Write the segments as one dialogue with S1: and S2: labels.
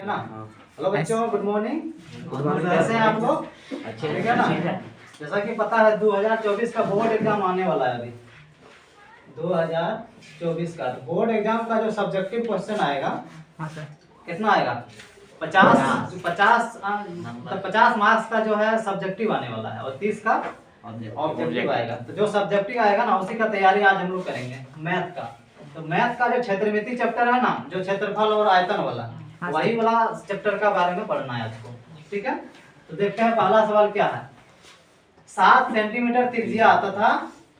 S1: है ना। हेलो बच्चों, गुड मॉर्निंग। कैसे हैं आप लोग?
S2: अच्छे
S1: ठीक है ना। जैसा कि पता है 2024 का बोर्ड एग्जाम आने वाला है अभी 2024 का। तो बोर्ड एग्जाम का जो सब्जेक्टिव क्वेश्चन आएगा,
S2: हाँ सर,
S1: कितना आएगा? 50 मार्क्स का जो है सब्जेक्टिव आने वाला है और 30 का ऑब्जेक्टिव आएगा। तो जो सब्जेक्टिव आएगा ना, उसी का तैयारी आज हम लोग करेंगे मैथ का। तो मैथ का जो क्षेत्रमिति चैप्टर है ना, जो क्षेत्रफल और आयतन वाला, वही वाला चैप्टर का बारे में पढ़ना है आपको। ठीक है, तो देखते हैं पहला सवाल क्या है। 7 सेंटीमीटर त्रिज्या तथा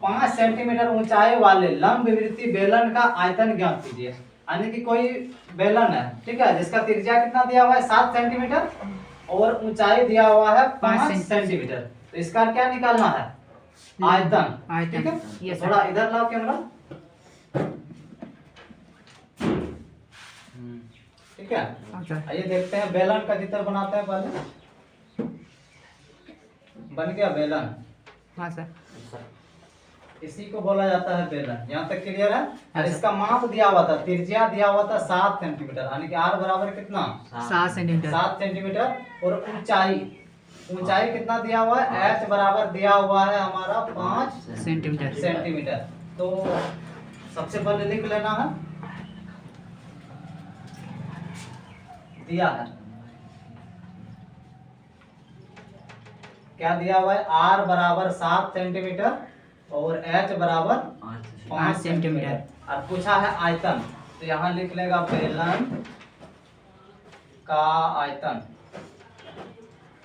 S1: 5 सेंटीमीटर ऊंचाई वाले लंबवृत्तीय बेलन का आयतन ज्ञात कीजिए। यानी कि कोई बेलन है, ठीक है, जिसका त्रिज्या कितना दिया हुआ है 7 सेंटीमीटर और ऊंचाई दिया हुआ है 5 सेंटीमीटर। तो इसका क्या निकालना है? आयतन। ठीक है, तो थोड़ा इधर लाओ कैमरा। ठीक है, आइए देखते हैं बेलन का चित्र बनाते हैं पहले। बन गया बेलन।
S2: हाँ सर,
S1: इसी को बोला जाता है बेलन। यहाँ तक क्लियर है? और इसका माप दिया हुआ था, त्रिज्या दिया हुआ था 7 सेंटीमीटर, यानी कि r बराबर कितना?
S2: 7 सेंटीमीटर।
S1: 7 सेंटीमीटर। और ऊंचाई कितना दिया हुआ है? h बराबर दिया हुआ है हमारा 5 सेंटीमीटर। तो सबसे पहले लिख लेना है, दिया है क्या दिया हुआ है? r बराबर 7 सेंटीमीटर और h बराबर 5 सेंटीमीटर। और पूछा है आयतन, तो यहाँ लिख लेगा बेलन का आयतन।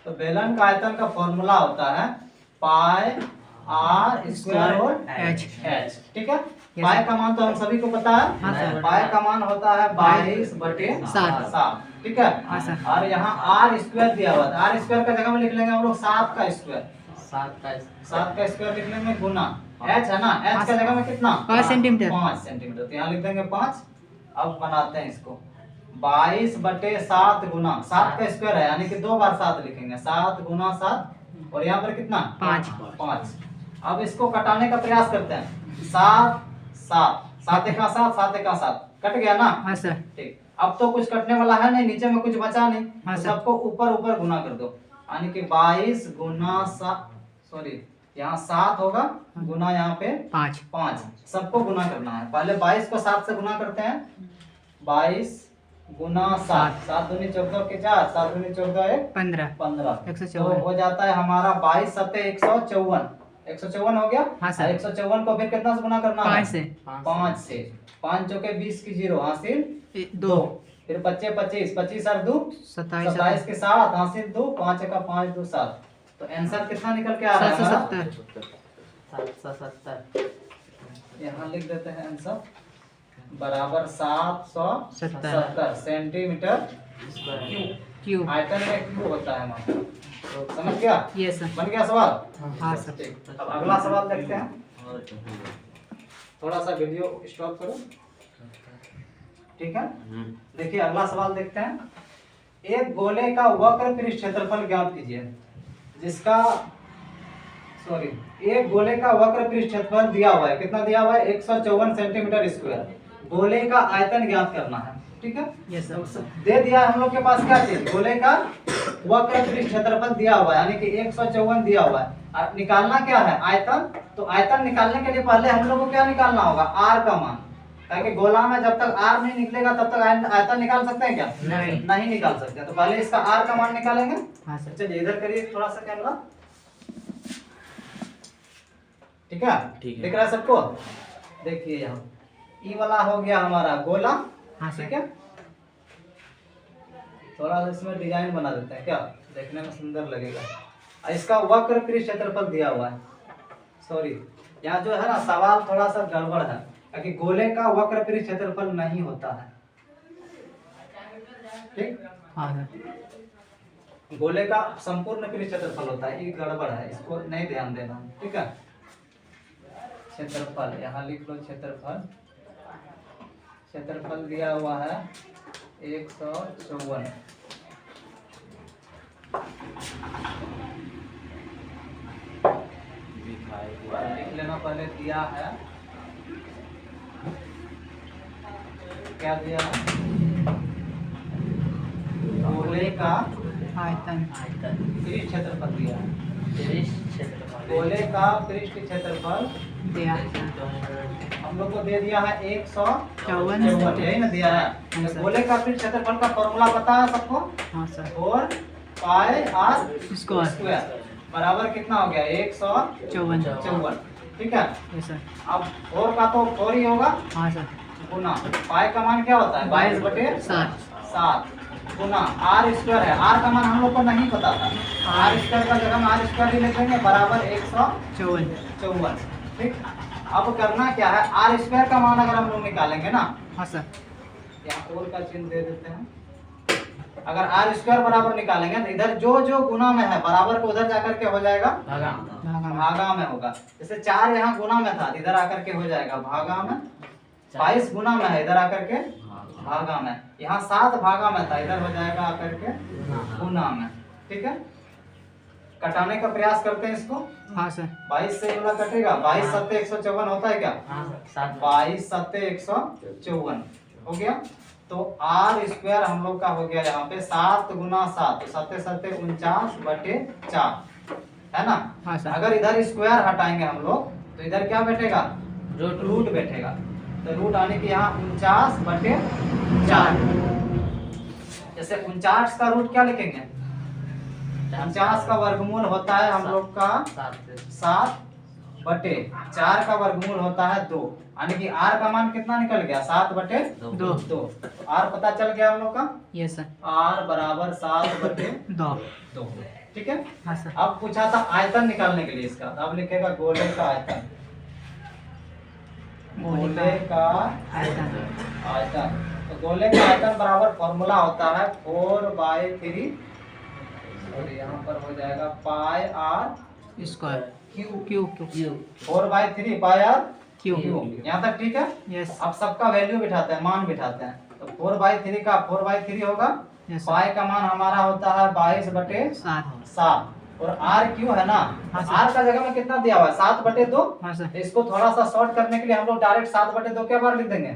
S1: तो बेलन का आयतन का फॉर्मूला होता है पाई r स्क्वायर और h। ठीक है, पाई का मान तो हम सभी को पता है। पाई का मान होता है 22/7। ठीक है, और यहाँ r स्क्वायर दिया हुआ है। r स्क्वायर का जगह में लिख लेंगे हम लोग 7 का स्क्वायर। 7 का स्क्वायर लिख लेंगे गुना h है ना। h का जगह में कितना?
S2: 5 सेंटीमीटर।
S1: 5 सेंटीमीटर। तो यहाँ लिख देंगे 5। अब बनाते हैं इसको 22/7 गुना 7 का स्क्वायर है, यानी कि 2 बार 7 लिखेंगे। 7 गुना 7 और यहाँ पर कितना? 5। अब इसको कटाने का प्रयास करते हैं। 7 7 7 एक 7 7 एक 7 कट गया ना।
S2: हाँ सर,
S1: ठीक, अब तो कुछ कटने वाला है नहीं, नीचे में कुछ बचा नहीं।
S2: हाँ
S1: तो
S2: सर।
S1: सबको ऊपर ऊपर गुना कर दो, यानी कि 22 गुना 7, सॉरी यहाँ 7 होगा गुना यहाँ पे 5। सबको गुना करना है। पहले 22 को 7 से गुना करते हैं। 22 गुना 7, 7 दूनी 14 के 4, 7 दूनी 14 एक 15।
S2: 154।
S1: तो हो जाता है हमारा 22 सत्ते 154। 154 हो गया।
S2: हाँ सर।
S1: 154 को फिर कितना से गुना करना है?
S2: 5
S1: से। 5 चौके 20 की 0 हासिल 2। फिर 25 25 25 और 2 27 के 7 हासिल 2। 5 का 5 2 7। तो आंसर कितना निकल के आ रहा है?
S2: 770।
S1: यहाँ लिख देते हैं आंसर बराबर 770 सेंटीमीटर
S2: क्यूब।
S1: आयतन में क्यूब होता है हमारा। तो समझ गया?
S2: Yes sir.
S1: बन गया सवाल?
S2: हाँ सर।
S1: ठीक, अब अगला सवाल देखते हैं। थोड़ा सा वीडियो स्टॉप करो। ठीक है, देखिए अगला सवाल देखते हैं। एक गोले का वक्र पृष्ठ क्षेत्रफल ज्ञात कीजिए, जिसका एक गोले का वक्र पृष्ठ क्षेत्रफल दिया हुआ है। कितना दिया हुआ है? 154 सेंटीमीटर स्क्वायर। गोले का आयतन ज्ञात करना है। ठीक है,
S2: यस सर।
S1: दे दिया है हम लोग के पास क्या चीज? गोले का वक्र पृष्ठ क्षेत्रफल दिया हुआ है, यानी कि 154 दिया हुआ है। और निकालना क्या है? आयतन। तो आयतन निकालने के लिए पहले हम लोग को क्या निकालना होगा? r का मान। ताकि गोला में जब तक r नहीं निकलेगा तब तक आयतन निकाल सकते हैं क्या? नहीं निकाल सकते। तो पहले इसका r का मान निकालेंगे।
S2: हाँ सर।
S1: चलिए इधर करिए थोड़ा सा कैमरा। ठीक है, दिख रहा है सबको? देखिए यहाँ ई वाला हो गया हमारा गोला।
S2: हाँ सर।
S1: ठीक है, थोड़ा सा इसमें डिजाइन बना देते हैं, क्या देखने में सुंदर लगेगा। और इसका वक्र पृष्ठ क्षेत्रफल दिया हुआ है। सॉरी, यहाँ जो है ना सवाल थोड़ा सा गड़बड़ है, क्योंकि गोले का वक्र पृष्ठ क्षेत्रफल नहीं होता है। ठीक,
S2: हाँ सर।
S1: गोले का संपूर्ण पृष्ठ क्षेत्रफल होता है। ये गड़बड़ है, इसको नहीं ध्यान देना। ठीक है, क्षेत्रफल यहाँ लिख लो। क्षेत्रफल दिया हुआ है 154। लिख लेना पहले। दिया है क्या दिया है? गोले का
S2: आयतन
S1: पृष्ठ क्षेत्रफल दिया है। गोले का पृष्ठ क्षेत्रफल
S2: दिया
S1: हम लोग को दे दिया है 154,
S2: 54।
S1: यही ना दिया है।
S2: हाँ सर।
S1: गोले का पृष्ठ क्षेत्रफल का फॉर्मूला पता है सबको?
S2: हाँ sir
S1: 4 pi r
S2: square
S1: square बराबर कितना हो गया? 154। ठीक है।
S2: Yes sir.
S1: अब 4 का तो 4 ही होगा
S2: हाँ सर
S1: गुना पाई का मान क्या होता है? 22/7 गुना आर स्क्वायर है। आर का मान हम लोग को नहीं पता था। आर स्क्वायर का जगह हम आर स्क्वायर ही लिखेंगे बराबर 154। ठीक। अब करना क्या है? आर स्क्वायर का मान अगर हम लोग निकालेंगे ना,
S2: हाँ सर
S1: यहाँ और का चिन्ह दे देते हैं। अगर आर स्क्वायर बराबर निकालेंगे तो इधर जो जो गुना में है बराबर को उधर जाकर के हो जाएगा भागा में होगा। जैसे 4 यहाँ गुना में था, इधर आकर के हो जाएगा भागा में। 22 गुना में है, इधर आकर के भागा में। यहाँ 7 भागा में था, इधर हो जाएगा आकर के गुना में। ठीक है। कटाने का प्रयास करते हैं इसको।
S2: हाँ सर
S1: 22 से ये वाला कटेगा। 22 सत्ते 154 होता है क्या? 22 सत्ते 154 हो गया। तो आर स्क्वायर हम लोग का हो गया यहाँ पे 7 गुना 7, तो 7 सत्ते 49/4 है ना।
S2: हाँ सर।
S1: अगर इधर स्क्वायर हटाएंगे हम लोग तो इधर क्या बैठेगा? रूट बैठेगा। तो रूट आने की यहाँ 49/4। जैसे 49 का रूट क्या लिखेंगे? 49 का वर्गमूल होता है हम लोग का 7/4 का वर्गमूल होता है 2। यानी कि आर का मान कितना निकल गया? 7/2। आर पता चल गया हम लोग का।
S2: यस सर
S1: आर बराबर 7/2। ठीक है।
S2: हाँ सर।
S1: अब पूछा था आयतन निकालने के लिए इसका, अब लिखेगा गोले का आयतन। गोले का आयतन। तो गोले का आयतन बराबर फॉर्मूला होता है 4/3 और यहाँ पर हो जाएगा pi r
S2: square
S1: Q.
S2: Q
S1: 4/3 pi r
S2: Q.
S1: यहाँ तक ठीक है।
S2: यस
S1: अब सबका वैल्यू बिठाते हैं, मान बिठाते हैं। तो 4/3 का 4/3 होगा।
S2: यस
S1: पाई का मान हमारा होता है 22/7 और आर क्यू है ना।
S2: हाँ सर।
S1: आर का जगह में कितना दिया हुआ है? 7/2।
S2: हाँ सर।
S1: इसको थोड़ा सा शॉर्ट करने के लिए हम लोग डायरेक्ट 7/2 क्या बार लिख देंगे?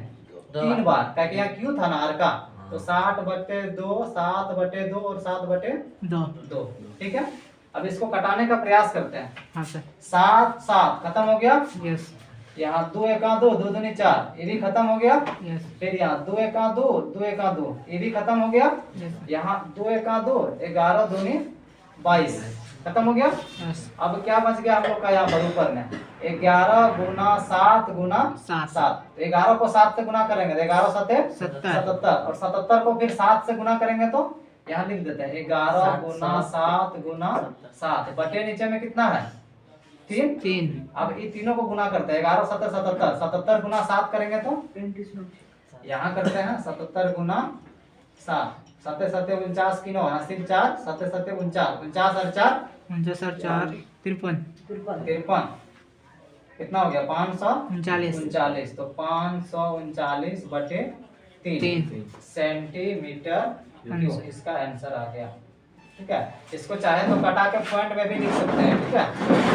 S1: 3 बार, क्योंकि यहाँ क्यू था ना आर का। तो 7/2, 7/2 और 7/2। ठीक है। अब इसको कटाने का प्रयास करते हैं।
S2: हाँ सर।
S1: 7 7 खत्म हो गया।
S2: यस
S1: यहाँ 2 1 2, 2 दूनी 4, ये भी खत्म हो गया।
S2: यस
S1: फिर यहाँ 2 1 2, 2 1 2, ये भी खत्म हो गया।
S2: यस
S1: यहाँ 2 1 2, 11 दूनी 22 खत्म हो गया।
S2: यस
S1: अब क्या बच गया हम लोग का यहाँ पर ऊपर में? 11 गुना 7 गुना 7। तो 11 को 7 से गुना करेंगे तो 11 7 77 और 77 को फिर 7 से गुना करेंगे तो यहाँ लिख देते हैं 11 गुना 7 गुना 7 बटे नीचे में कितना है? 3। अब ये तीनों को गुना करते हैं 11 7 77, 77 गुना 7 करेंगे तो यहाँ करते हैं 77 गुना 7, 7 7 49 किलो 4 7 7 49, 49 और 4 53 कितना हो गया? 539। तो 539/3 सेंटीमीटर क्यूब इसका आंसर आ गया। ठीक है। इसको चाहे तो कटा के पॉइंट में भी लिख सकते हैं। ठीक है।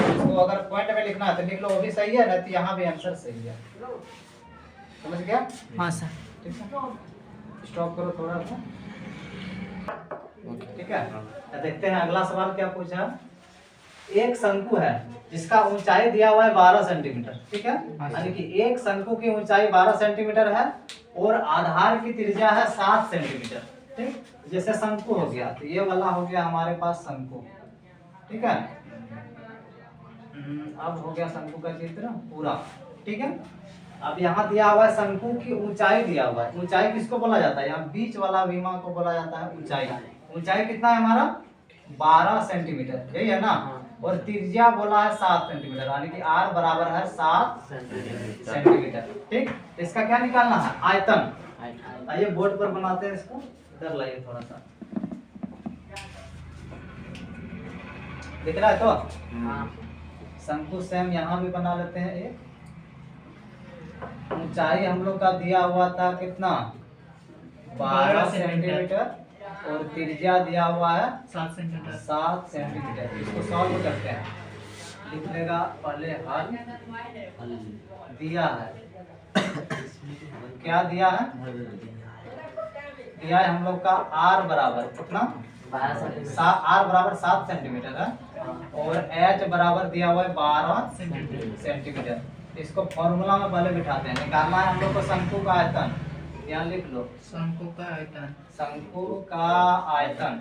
S1: इसको अगर पॉइंट में लिखना है तो लिख लो, वो भी सही है, नहीं तो यहाँ भी आंसर सही है। समझ गया?
S2: हाँ सर।
S1: ठीक है। स्टॉप करो थोड़ा सा। ठीक है। तो देखते हैं अगला सवाल क्या पूछा। एक शंकु है जिसका ऊंचाई दिया हुआ है 12 सेंटीमीटर। ठीक है। यानी कि एक शंकु की ऊंचाई 12 सेंटीमीटर है और आधार की त्रिज्या है 7 सेंटीमीटर। ठीक। जैसे शंकु हो गया तो ये वाला हो गया हमारे पास शंकु। ठीक है। अब हो गया शंकु का चित्र पूरा। ठीक है। अब यहाँ दिया हुआ है शंकु की ऊंचाई दिया हुआ है। ऊंचाई किसको बोला जाता है? यहाँ बीच वाला विमा को बोला जाता है ऊंचाई। ऊंचाई कितना है हमारा? 12 सेंटीमीटर, यही है ना। और त्रिज्या बोला है 7 सेंटीमीटर, यानी कि आर बराबर है 7 सेंटीमीटर। ठीक। इसका क्या निकालना है? आयतन। आइए बोर्ड पर बनाते हैं इसको। इधर लाइए थोड़ा सा, दिख रहा है तो शंकु सेम यहाँ भी बना लेते हैं। एक ऊंचाई हम लोग का दिया हुआ था कितना? 12 सेंटीमीटर और त्रिज्या दिया हुआ है 7 सेंटीमीटर। इसको सॉल्व करते हैं। लिख लेगा पहले हल दिया है। क्या दिया है? दिया है हम लोग का r बराबर कितना, r बराबर 7 सेंटीमीटर है, और h बराबर दिया हुआ है 12 सेंटीमीटर। इसको फॉर्मूला में पहले बिठाते हैं, निकालना है हम लोग को शंकु का आयतन। यहाँ लिख लो
S2: शंकु का आयतन,
S1: शंकु का आयतन,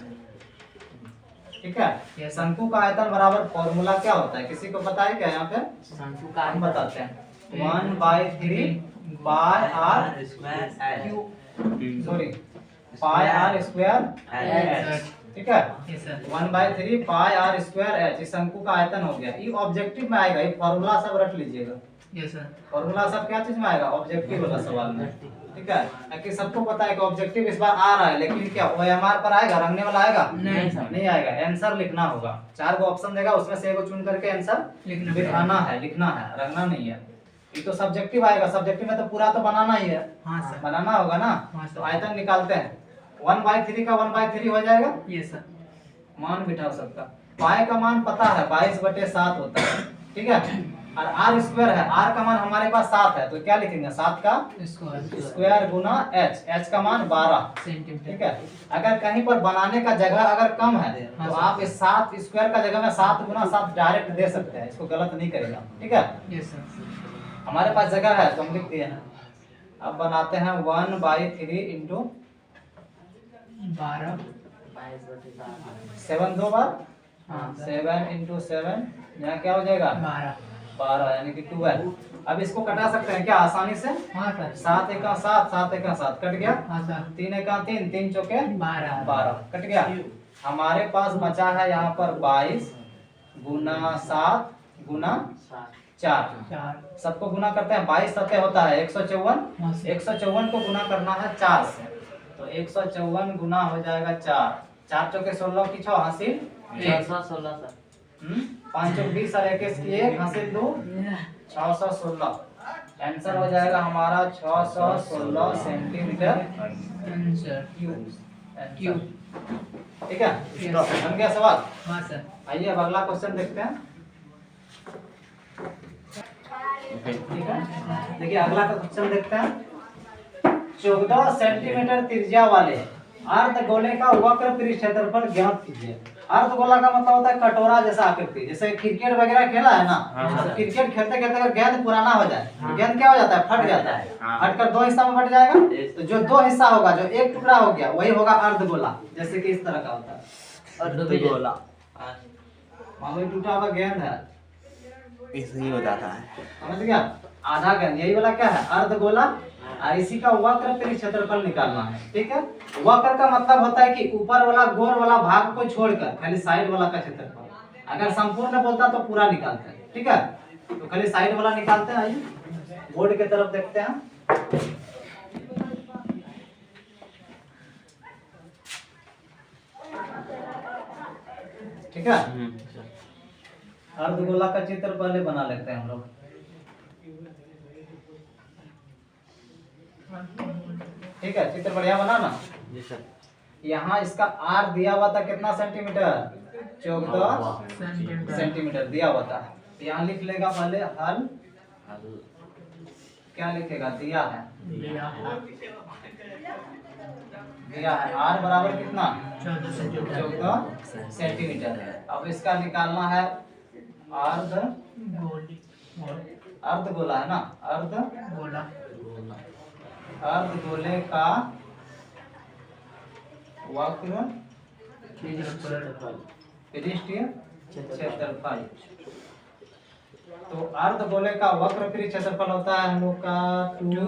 S1: ठीक है। शंकु का आयतन बराबर फॉर्मूला क्या होता है, किसी को पता है क्या? यहाँ पे
S2: शंकु का
S1: हम बताते हैं, 1/3 pi r sorry pi r square h, ठीक है।
S2: Yes sir,
S1: 1/3 pi r square h, इस शंकु का आयतन हो गया। ये ऑब्जेक्टिव में आएगा, ये फॉर्मूला सब रख लीजिएगा।
S2: यस सर,
S1: फॉर्मूला सब क्या चीज में आएगा, ऑब्जेक्टिव वाला सवाल में, ठीक है। ताकि सबको पता है कि ऑब्जेक्टिव इस बार आ रहा है, लेकिन क्या ओएमआर पर आएगा, रंगने वाला आएगा?
S2: नहीं सर,
S1: नहीं आएगा। आंसर लिखना होगा, 4 गो ऑप्शन देगा, उसमें से एक चुन करके आंसर
S2: लिखना
S1: लिखाना है, लिखना है, रंगना नहीं है। ये तो सब्जेक्टिव आएगा, सब्जेक्टिव में तो पूरा तो बनाना ही है,
S2: हाँ सर,
S1: बनाना होगा ना।
S2: हाँ सर।
S1: तो आयतन निकालते हैं, 1/3 का 1/3 हो जाएगा,
S2: यस सर,
S1: मान बिठा सकता। पाई का मान पता है 22/7 होता है, ठीक है। और आर स्क्वायर है, आर का मान हमारे पास 7 है, तो क्या लिखेंगे, 7 का स्क्वायर गुना एच, एच का मान 12
S2: सेंटीमीटर,
S1: ठीक है। अगर कहीं पर बनाने का जगह अगर कम है तो आप इस 7 स्क्वायर का जगह में 7 गुना 7 डायरेक्ट दे सकते हैं, इसको गलत नहीं करेगा, ठीक है।
S2: यस सर,
S1: हमारे पास जगह है तो हम लिख दिए हैं। अब बनाते हैं 1/3 इंटू
S2: 12,
S1: 7 दो बार,
S2: हाँ
S1: 7 इंटू 7, यहाँ क्या हो जाएगा 12 यानी कि 12। अब इसको कटा सकते हैं क्या आसानी से,
S2: हाँ सर,
S1: 7 एका 7, 7 एका 7 कट गया,
S2: हाँ सर,
S1: 3 एका 3, 3 चौके
S2: 12,
S1: कट गया। हमारे पास बचा है यहाँ पर 22 गुना 7 गुना 4,
S2: 4,
S1: सबको गुना करते हैं, 22 सत्ते होता है 154, 154 को गुना करना है 4 से, तो 154 गुना हो जाएगा 4, 4 चौके 16 की 6 हासिल
S2: 616 सर,
S1: 5 चौक 20 और 21 की 1 हासिल 2, 616। आंसर हो जाएगा हमारा 616 सेंटीमीटर
S2: आंसर
S1: क्यूब, ठीक है। बन गया सवाल।
S2: हाँ सर,
S1: आइए अब अगला क्वेश्चन देखते हैं, ठीक है। देखिए अगला क्वेश्चन देखते हैं। 14 सेंटीमीटर त्रिज्या वाले अर्धगोले का वक्र पृष्ठ क्षेत्रफल ज्ञात कीजिए। अर्धगोला का मतलब होता है कटोरा जैसा आकृति, जैसे क्रिकेट वगैरह खेला है ना, तो क्रिकेट खेलते खेलते अगर गेंद पुराना हो जाए, गेंद क्या हो जाता है, फट जाता है, फटकर 2 हिस्सा में फट जाएगा, तो जो 2 हिस्सा होगा, जो एक टुकड़ा हो गया, वही होगा अर्धगोला, जैसे कि इस तरह का होता है अर्धगोला। मान लो टूटा हुआ गेंद है,
S3: इसलिए हो जाता है,
S1: समझ गया, आधा गेंद, यही वाला क्या है, अर्धगोला। और इसी का वक्र पृष्ठ क्षेत्रफल निकालना है, ठीक है। वक्र का मतलब होता है कि ऊपर वाला गोल वाला भाग को छोड़कर खाली साइड वाला का क्षेत्रफल। अगर संपूर्ण बोलता तो पूरा निकालते हैं, ठीक है। तो खाली साइड वाला निकालते हैं। आइए बोर्ड की तरफ देखते हैं, ठीक है। अर्धगोला का चित्र पहले बना लेते हैं हम लोग, ठीक है। चित्र बढ़िया बनाना।
S3: जी सर,
S1: यहाँ इसका आर दिया हुआ था कितना सेंटीमीटर, 14 सेंटीमीटर दिया हुआ था। यहाँ लिख लेगा पहले हल, क्या लिखेगा, दिया है, दिया है आर बराबर कितना 14 सेंटीमीटर। अब इसका निकालना है अर्धगोला है ना, अर्धगोले का वक्र पृष्ठ क्षेत्रफल। तो अर्धगोले का वक्र पृष्ठ क्षेत्रफल होता है हम लोग का 2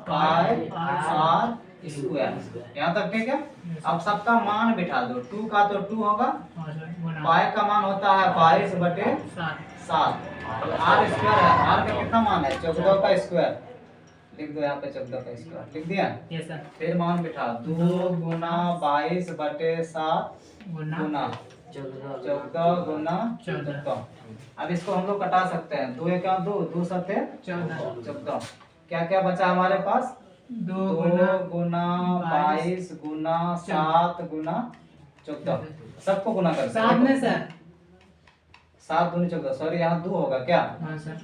S1: पाई आर स्क्वायर। यहाँ तक ठीक है। अब सबका मान बिठा दो, 2 का तो 2 होगा, पाई का मान होता है 22/7, आर स्क्वायर है, आर का कितना मान है 14 का स्क्वायर, लिख दो यहाँ पे 14 का स्क्वायर, लिख दिया।
S2: यस सर,
S1: फिर मान बिठा 2 गुना 22/7 गुना 14 गुना 14। अब इसको हम लोग कटा सकते हैं, 2 एक 2, 2 सत्ते 14। क्या क्या बचा हमारे पास, 2 गुना 22 गुना 7 गुना 14, सबको गुना कर
S2: 7 में सर,
S1: 7 दूनी 14, सॉरी यहाँ 2 होगा क्या,
S2: हाँ सर,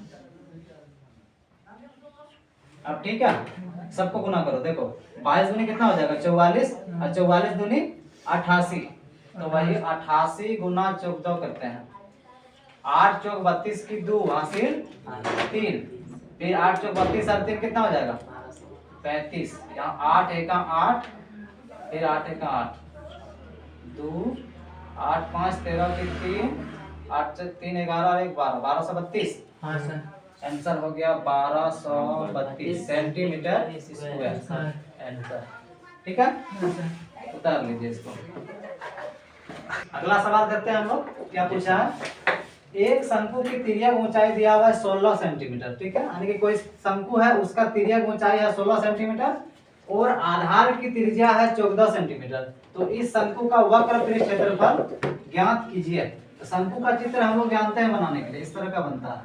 S1: अब ठीक है, सबको गुना करो। देखो 22 दूनी कितना हो जाएगा 44 और 44 दूनी 88। तो वही 88 गुना 14 करते हैं। 8 चौक 32 की 2 हासिल 3, फिर 8 चौक 32 और 3 कितना हो जाएगा 35। यहाँ 8 एका 8, फिर 8 एका 8, 2 8 5 13 की 3, 8 से 3 11 और 1 12, 1232।
S2: हाँ सर।
S1: आंसर हो गया 1232 सेंटीमीटर स्क्वायर आंसर। ठीक है,
S2: हाँ सर।
S1: उतार लीजिए इसको। अगला सवाल करते हैं हम लोग। क्या पूछा है, एक शंकु की तिर्यक ऊंचाई दिया हुआ है 16 सेंटीमीटर। ठीक है, यानी कि कोई शंकु है, उसका तिर्यक ऊंचाई है 16 सेंटीमीटर और आधार की त्रिज्या है 14 सेंटीमीटर। तो इस शंकु का वक्र पृष्ठ क्षेत्रफल ज्ञात कीजिए। तो शंकु का चित्र हम लोग जानते हैं बनाने के लिए, इस तरह का बनता है।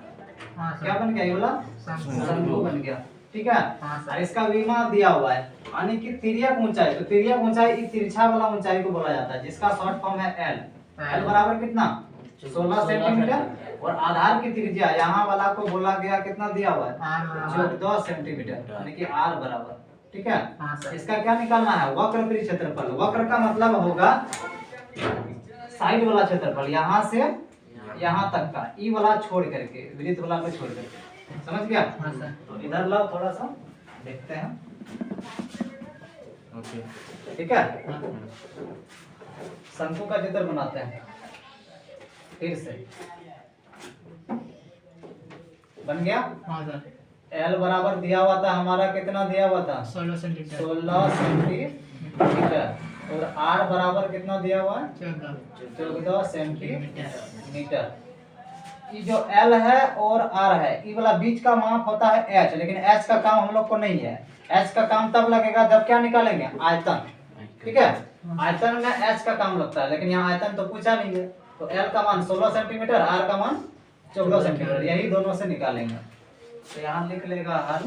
S2: हाँ सर।
S1: क्या बन गया, ये वाला शंकु बन गया। ठीक है,
S2: हाँ सर।
S1: और इसका विमा दिया हुआ है, यानी कि तिर्यक ऊंचाई। तो तिर्यक ऊंचाई इस तिरछा वाला ऊंचाई को बोला जाता है, जिसका शॉर्ट फॉर्म है एल। एल बराबर कितना 16 सेंटीमीटर और आधार की त्रिज्या यहाँ वाला को बोला गया कितना दिया हुआ है 14 सेंटीमीटर, यानी कि आर बराबर। ठीक है,
S2: हाँ सर।
S1: इसका क्या निकालना है, वक्र पृष्ठ क्षेत्रफल। वक्र का मतलब होगा साइड वाला क्षेत्रफल, यहाँ से यहाँ तक का, ई वाला छोड़ करके, वृत्त वाला को छोड़ करके। समझ गया।
S2: हाँ सर।
S1: तो इधर लाओ, थोड़ा सा देखते हैं।
S3: ओके।
S1: ठीक है, शंकु का चित्र बनाते हैं फिर से। बन गया।
S2: हाँ सर।
S1: एल बराबर दिया हुआ था हमारा, कितना दिया हुआ था
S2: 16 सेंटीमीटर।
S1: 16 सेंटीमीटर और आर बराबर कितना दिया हुआ है 14 सेंटीमीटर। ये जो एल है और आर है, ये वाला बीच का माप होता है एच, लेकिन एच का काम हम लोग को नहीं है। एच का काम तब लगेगा जब क्या निकालेंगे, आयतन। ठीक है, आयतन में एच का काम लगता है, लेकिन यहाँ आयतन तो पूछा नहीं है। तो एल का मान 16 सेंटीमीटर, आर का मान 14 सेंटीमीटर, यही दोनों से निकालेंगे। तो यहाँ लिख लेगा हल।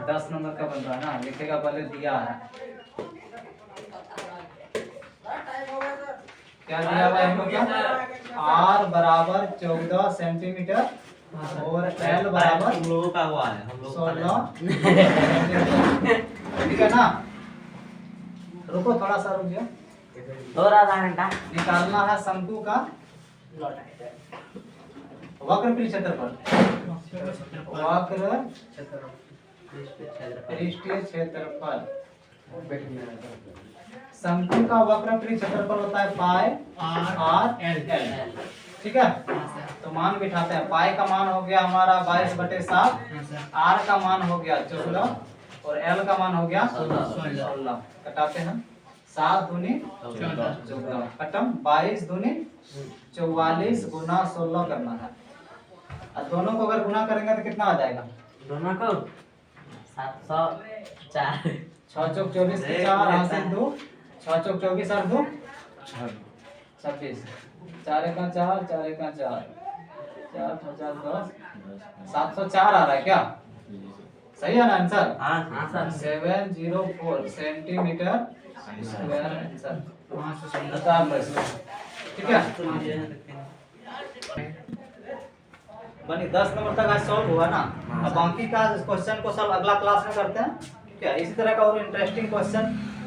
S1: 10 नंबर का बन रहा है ना, लिखेगा पहले दिया है क्या दिया हुआ है हम लोग का, आर बराबर 14 सेंटीमीटर और एल बराबर
S3: हम लोगों का हुआ है, हम लोग
S1: 16। ठीक है ना, रुको थोड़ा सा रुक जाओ।
S2: और आधा घंटा
S1: निकालना है शंकु का वक्र पृष्ठ क्षेत्रफल। वक्र पृष्ठीय क्षेत्रफल, शंकु का वक्र पृष्ठ क्षेत्रफल होता है पाई आर एल। ठीक है, तो मान बिठाते हैं। पाई का मान हो गया हमारा 22/7, आर का मान हो गया 14 और एल का मान हो गया 16। कटाते हैं, 7 दूनी 14, खत्म। 22 दूनी 44 गुना 16 करना है। और दोनों को अगर गुना करेंगे तो कितना आ जाएगा,
S2: दोनों को 704।
S1: 6 चौक 24 के 4 हासिल 2, 6 चौक 24 और 2 26, 4 एका 4, 4 एका 4, 4 4 10, 704 आ रहा है क्या, सही है ना आंसर।
S2: हाँ सर।
S1: 704 centimetre square answer. बता लो इसको। ठीक है, बनी 10 नंबर तक आज सॉल्व हुआ ना। अब बाकी का क्वेश्चन को सॉल्व अगला क्लास में करते हैं। ठीक है, इसी तरह का और इंटरेस्टिंग क्वेश्चन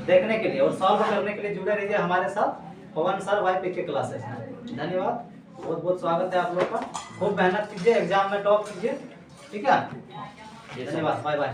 S1: देखने के लिए और सॉल्व करने के लिए जुड़े रहिए हमारे साथ पवन सर वाई पी के क्लासेस में। धन्यवाद, बहुत बहुत स्वागत है आप लोग का। खूब मेहनत कीजिए, एग्जाम में टॉप कीजिए। ठीक है, धन्यवाद, बाय बाय।